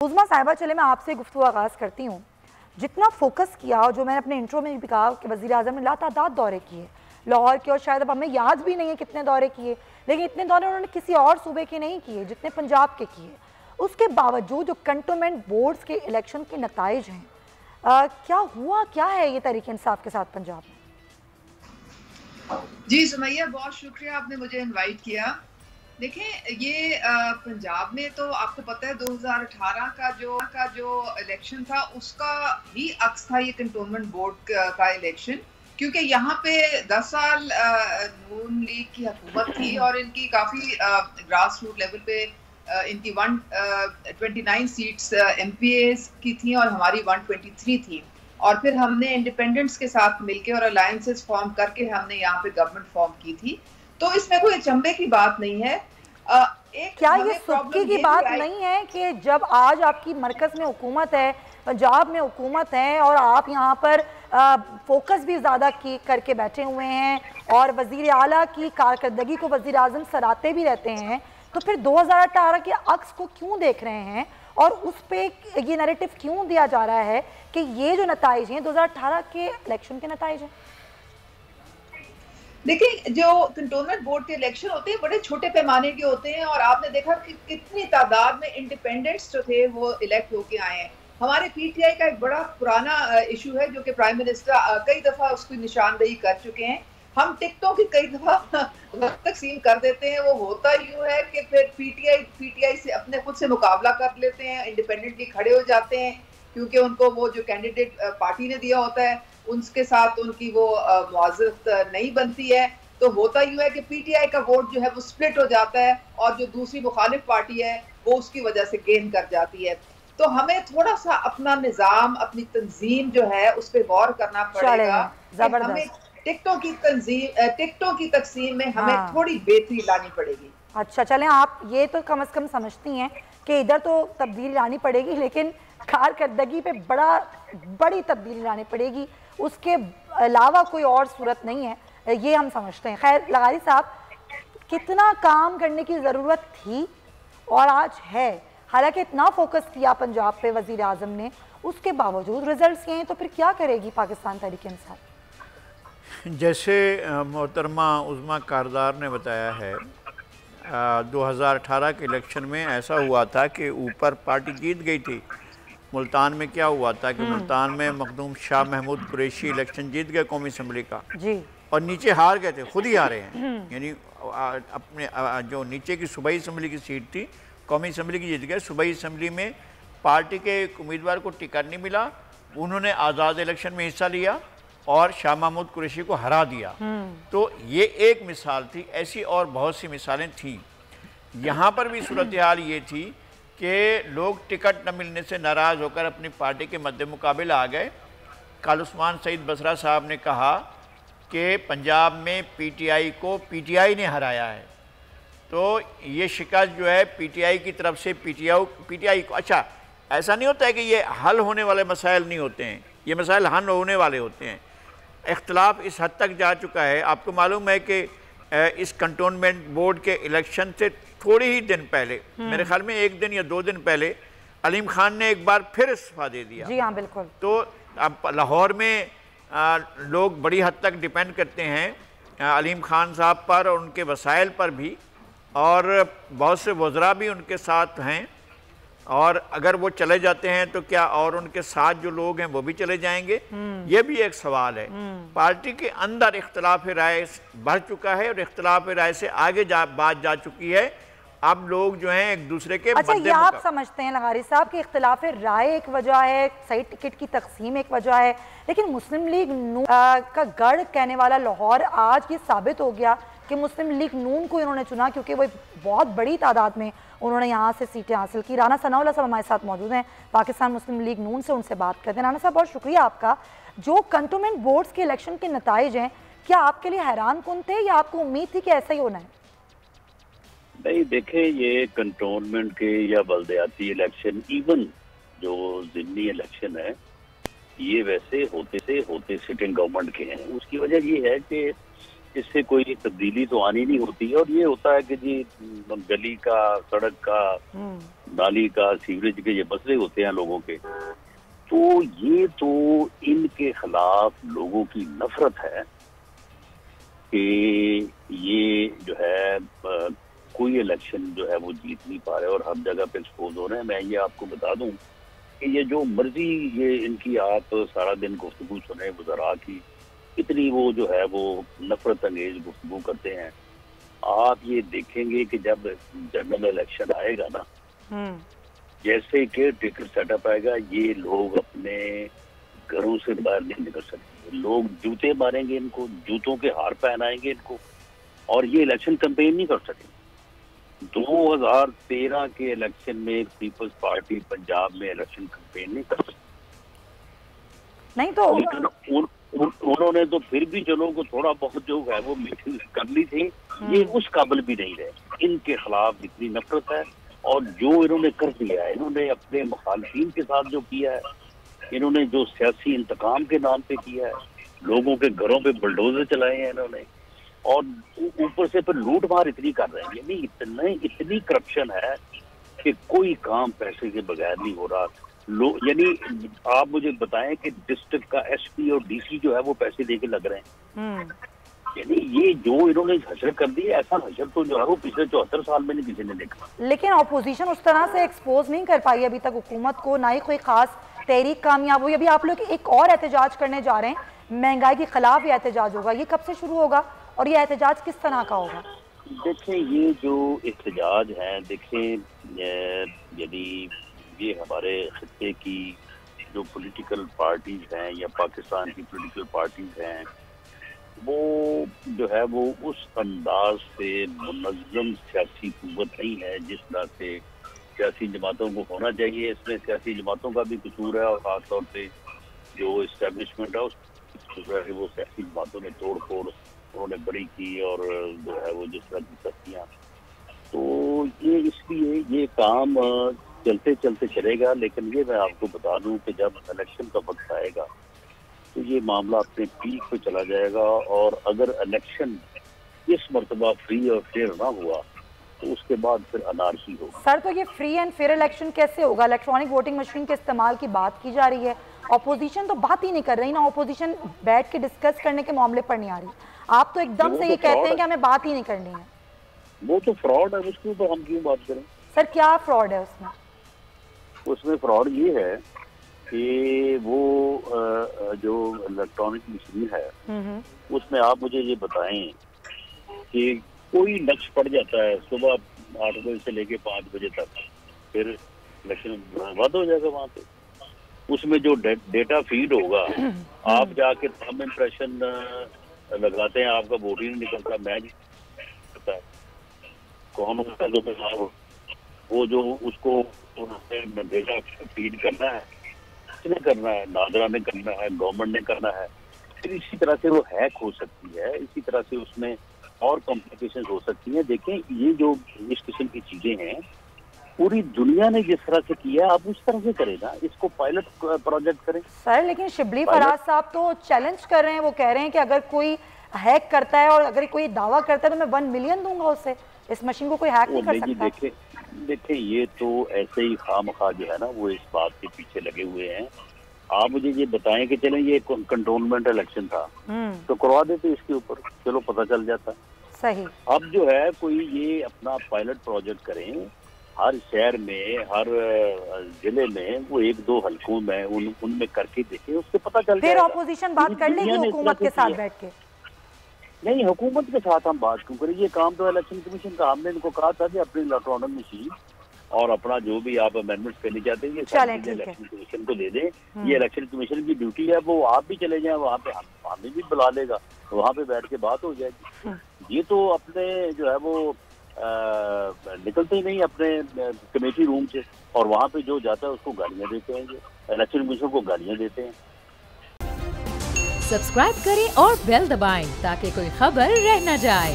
उज़मा साहिबा, चले मैं आपसे गुफ्तगू आगाज़ करती हूँ। जितना फोकस किया और जो मैंने अपने इंट्रो में भी कहा कि वज़ीर आज़म ने लातादाद दौरे किए लाहौर के, और शायद अब हमें याद भी नहीं है कितने दौरे किए, लेकिन इतने दौरे उन्होंने किसी और सूबे के नहीं किए जितने पंजाब के किए। उसके बावजूद जो कंटोनमेंट बोर्ड्स के इलेक्शन के नताइज हैं, क्या हुआ, क्या है ये तहरीक इंसाफ के साथ पंजाब में? जी सुमैया, बहुत शुक्रिया आपने मुझे इनवाइट किया। देखें, ये पंजाब में तो आपको पता है 2018 का जो इलेक्शन था उसका ही अक्स था ये कंटोनमेंट बोर्ड का इलेक्शन, क्योंकि यहाँ पे 10 साल नून लीग की हुकूमत थी और इनकी काफ़ी ग्रास रूट लेवल पे इनकी 129 सीट्स MPAs की थी और हमारी 123 थी। और फिर हमने इंडिपेंडेंट्स के साथ मिलके और अलायंसेस फॉर्म करके हमने यहाँ पे गवर्नमेंट फॉर्म की थी। तो इसमें कोई अचंभे की बात नहीं है। क्या ये सुक्की की बात नहीं है कि जब आज आपकी मरकज़ में हुकूमत है, पंजाब में हुकूमत है और आप यहाँ पर फोकस भी ज़्यादा करके बैठे हुए हैं और वज़ीर आला की कारकर्दगी को वज़ीर आज़म सराहते भी रहते हैं, तो फिर 2018 के अक्स को क्यों देख रहे हैं और उस पर ये नैरेटिव क्यों दिया जा रहा है कि ये जो नताइज हैं 2018 के इलेक्शन के नताइज हैं? देखिए, जो कंटोनमेंट बोर्ड के इलेक्शन होते हैं बड़े छोटे पैमाने के होते हैं और आपने देखा कि कितनी तादाद में इंडिपेंडेंट्स जो थे वो इलेक्ट होके आए हैं। हमारे PTI का एक बड़ा पुराना इशू है जो कि प्राइम मिनिस्टर कई दफ़ा उसकी निशानदेही कर चुके हैं। हम टिकटों की कई दफ़ा तकसीम कर देते हैं। वो होता यूँ है कि फिर PTI से अपने खुद से मुकाबला कर लेते हैं, इंडिपेंडेंटली खड़े हो जाते हैं, क्योंकि उनको वो जो कैंडिडेट पार्टी ने दिया होता है उनके साथ उनकी वो मुआज़रत नहीं बनती है। तो होता यूँ है कि PTI का वोट जो है वो स्प्लिट हो जाता है और जो दूसरी मुखालिफ पार्टी है वो उसकी वजह से गेन कर जाती है। तो हमें थोड़ा सा अपना निज़ाम, अपनी तंजीम जो है उस पर गौर करना पड़ेगा। हमें टिकटों की तकसीम में हमें थोड़ी बेहतरी लानी पड़ेगी। अच्छा, चलें, आप ये तो कम से कम समझती हैं कि इधर तो तब्दीली लानी पड़ेगी, लेकिन कारकर्दगी पे बड़ी तब्दीली लानी पड़ेगी, उसके अलावा कोई और सूरत नहीं है, ये हम समझते हैं। खैर लगारी साहब, कितना काम करने की ज़रूरत थी और आज है, हालांकि इतना फोकस किया पंजाब पे वज़ीर आज़म ने, उसके बावजूद रिजल्ट्स ये हैं, तो फिर क्या करेगी पाकिस्तान तहरीक इंसाफ? जैसे मोहतरमा उज़मा कारदार ने बताया है, 2018 के इलेक्शन में ऐसा हुआ था कि ऊपर पार्टी जीत गई थी। मुल्तान में क्या हुआ था कि मुल्तान में मखदूम शाह महमूद कुरैशी इलेक्शन जीत गए कौमी असम्बली का जी, और नीचे हार गए थे, खुद ही हारे हैं। यानी अपने जो नीचे की सूबाई असम्बली की सीट थी, कौमी असम्बली की जीत गए। सूबाई असम्बली में पार्टी के उम्मीदवार को टिकट नहीं मिला, उन्होंने आज़ाद इलेक्शन में हिस्सा लिया और शाह महमूद कुरैशी को हरा दिया। तो ये एक मिसाल थी, ऐसी और बहुत सी मिसालें थीं। यहाँ पर भी सूरत हाल ये थी कि लोग टिकट न मिलने से नाराज़ होकर अपनी पार्टी के मद्दे मुकाबिल आ गए। कल उस्मान सईद बसरा साहब ने कहा कि पंजाब में PTI को PTI ने हराया है, तो ये शिकस्त जो है PTI की तरफ से PTI को। अच्छा, ऐसा नहीं होता है कि ये हल होने वाले मसाइल नहीं होते हैं, ये मसाइल हल होने वाले होते हैं। इख्तलाफ इस हद तक जा चुका है, आपको मालूम है कि इस कंटोनमेंट बोर्ड के इलेक्शन से थोड़े ही दिन पहले, मेरे ख्याल में 1 दिन या 2 दिन पहले, अलीम खान ने एक बार फिर इस्तीफा दे दिया। जी हाँ, बिल्कुल। तो अब लाहौर में लोग बड़ी हद तक डिपेंड करते हैं अलीम खान साहब पर और उनके वसाइल पर भी, और बहुत से वज़रा भी उनके साथ हैं, और अगर वो चले जाते हैं तो क्या और उनके साथ जो लोग हैं वो भी चले जाएंगे? ये भी एक सवाल है। पार्टी के अंदर इख्तलाफ राय बढ़ चुका है और इख्तलाफ राय से आगे बात जा चुकी है। अब लोग जो हैं एक दूसरे के अच्छा, ये आप समझते हैं लगारी साहब कि इख्तलाफ राय एक वजह है, सही टिकट की तकसीम एक वजह है, लेकिन मुस्लिम लीग नून का गढ़ कहने वाला लाहौर आज ये साबित हो गया कि मुस्लिम लीग नून को इन्होंने चुना, क्योंकि वो बहुत बड़ी तादाद में उन्होंने यहाँ से सीटें हासिल की। राना सनाउल्लाह साहब हमारे साथ मौजूद हैं, पाकिस्तान मुस्लिम लीग नून से, उनसे बात करते हैं। राना साहब, बहुत शुक्रिया आपका। जो कंटोनमेंट बोर्ड्स के इलेक्शन के नताइज हैं, क्या आपके लिए हैरान कुन थे या आपको उम्मीद थी कि ऐसा ही होना है? नहीं, देखें, ये कंटोनमेंट के या बल्दियाती इलेक्शन, इवन जो ज़िमनी इलेक्शन है, ये वैसे होते सिटिंग गवर्नमेंट के हैं। उसकी वजह ये है कि इससे कोई तब्दीली तो आनी नहीं होती है, और ये होता है कि जी गली का, सड़क का नाली का, सीवरेज के ये मसले होते हैं लोगों के, तो ये तो इनके खिलाफ लोगों की नफरत है कि ये जो है कोई इलेक्शन जो है वो जीत नहीं पा रहे और हर जगह पे एक्सपोज हो रहे हैं। मैं ये आपको बता दूं कि ये जो मर्जी ये इनकी आप सारा दिन गुफ्तगू सुने वज़रा की, इतनी वो जो है वो नफरत अंगेज गुफ्तगू करते हैं। आप ये देखेंगे कि जब जनरल इलेक्शन आएगा ना, जैसे कि टिकट सेटअप आएगा, ये लोग अपने घरों से बाहर नहीं निकल सकते। लोग जूते मारेंगे इनको, जूतों के हार पहनाएंगे इनको, और ये इलेक्शन कैंपेन नहीं कर सकेंगे। 2013 के इलेक्शन में पीपल्स पार्टी पंजाब में इलेक्शन कैंपेन नहीं कर सकती, नहीं तो उन्होंने तो फिर भी चलो को थोड़ा बहुत जो है वो मीटिंग कर ली थी, ये उस काबिल भी नहीं रहे। इनके खिलाफ इतनी नफरत है, और जो इन्होंने कर दिया है, इन्होंने अपने मुखालिफिन के साथ जो किया है, इन्होंने जो सियासी इंतकाम के नाम पे किया है, लोगों के घरों पे बुलडोजर चलाए हैं इन्होंने, और ऊपर से फिर लूट मार इतनी कर रहे हैं। यानी इतनी करप्शन है कि कोई काम पैसे के बगैर नहीं हो रहा। यानी आप मुझे बताएं कि डिस्ट्रिक्ट का एसपी और डीसी जो है वो पैसे देके लग रहे हैं। यानी ये जो इन्होंने हशर कर दी है, ऐसा हशर तो जो है वो पिछले 74 साल में नहीं किसी ने देखा। लेकिन ऑपोजिशन उस तरह से एक्सपोज नहीं कर पाई अभी तक हुकूमत को, ना ही कोई खास तहरीक कामयाब हुई। अभी आप लोग एक और एहतजाज करने जा रहे हैं, महंगाई के खिलाफ ये एहतजाज होगा, ये कब से शुरू होगा और ये एहतजाज किस तरह का होगा? देखें, ये जो एहतजाज है, देखें यदि ये हमारे खित्ते की जो पॉलिटिकल पार्टीज हैं या पाकिस्तान की पॉलिटिकल पार्टीज हैं, वो जो है वो उस अंदाज से मुनज़्ज़म सियासी कुव्वत नहीं है जिस तरह से सियासी जमातों को होना चाहिए। इसमें सियासी जमातों का भी कसूर है, और ख़ास तौर पे जो इस्टेब्लिशमेंट है उस वो सियासी जमातों ने तोड़ फोड़ उन्होंने बड़ी की, और जो है वो जिस तरह की सख्तियाँ, तो ये इसलिए ये काम चलते चलते चलेगा। लेकिन ये मैं आपको बता दूं कि जब इलेक्शन का वक्त आएगा तो ये मामला अपने पीक पे चला जाएगा, और अगर इलेक्शन इस मरतबा फ्री और फेयर ना हुआ तो उसके बाद फिर अनारकी होगी। सर, तो ये फ्री एंड फेयर इलेक्शन कैसे होगा? इलेक्ट्रॉनिक वोटिंग मशीन के इस्तेमाल की बात की जा रही है, ऑपोजिशन तो बात ही नहीं कर रही ना, ऑपोजिशन बैठ के डिस्कस करने के मामले पर नहीं आ रही। आप तो एकदम से ये कहते हैं कि हमें बात ही नहीं करनी है। वो तो फ्रॉड है, उसके ऊपर हम क्यों बात करें? सर, क्या फ्रॉड है उसमें? उसमें फ्रॉड ये है कि वो जो इलेक्ट्रॉनिक मशीन है उसमें आप मुझे ये बताएं कि कोई नक्श पड़ जाता है सुबह 8 बजे से लेके 5 बजे तक, फिर इलेक्शन बर्बाद हो जाएगा वहाँ पे। उसमें जो डेटा फीड होगा, आप जाके थंब इम्प्रेशन लगाते हैं, आपका वोट ही नहीं निकलता, मैच करता है, कौन होता है वो जो उसको डेटा फीड करना है, किसने करना है? नादरा ने करना है, गवर्नमेंट ने करना है। फिर इसी तरह से वो हैक हो सकती है, इसी तरह से उसमें और कॉम्प्लिकेशन हो सकती है। देखें, ये जो इस किस्म की चीजें हैं पूरी दुनिया ने जिस तरह से किया, आप उस तरह से करें ना, इसको पायलट प्रोजेक्ट करें। सर, लेकिन शिबली फराज साहब तो चैलेंज कर रहे हैं, वो कह रहे हैं कि अगर कोई हैक करता है और अगर कोई दावा करता है तो मैं 1 मिलियन दूंगा उसे, इस मशीन को कोई हैक नहीं कर सकता। देखें ये तो ऐसे ही खामखा जो है ना वो इस बात के पीछे लगे हुए हैं। आप मुझे ये बताएं कि चलें ये कंटोनमेंट इलेक्शन था तो करवा देते इसके ऊपर, चलो पता चल जाता। सही। अब जो है कोई ये अपना पायलट प्रोजेक्ट करें, हर शहर में, हर जिले में, वो 1-2 हल्कों में उनमें करके देखें, उससे पता चल जाएगा। फिर ऑपोजिशन बात कर लेगी हुकूमत के साथ बैठ के? नहीं, हुकूमत के साथ हम बात क्यों करें? ये काम तो इलेक्शन कमीशन का, हमने इनको कहा था कि अपनी इलेक्ट्रॉनिक मशीन और अपना जो भी आप अमेंडमेंट करनी चाहते हैं ये इलेक्शन कमीशन को दे दें। ये इलेक्शन कमीशन की ड्यूटी है, वो आप भी चले जाएं वहाँ पे, हमें भी बुला लेगा, वहाँ पे बैठ के बात हो जाएगी। ये तो अपने जो है वो निकलते ही नहीं अपने कमेटी रूम से, और वहाँ पे जो जाता है उसको गालियाँ देते हैं, इलेक्शन कमीशन को गालियाँ देते हैं। सब्सक्राइब करें और बेल दबाएं ताकि कोई खबर रह न जाए।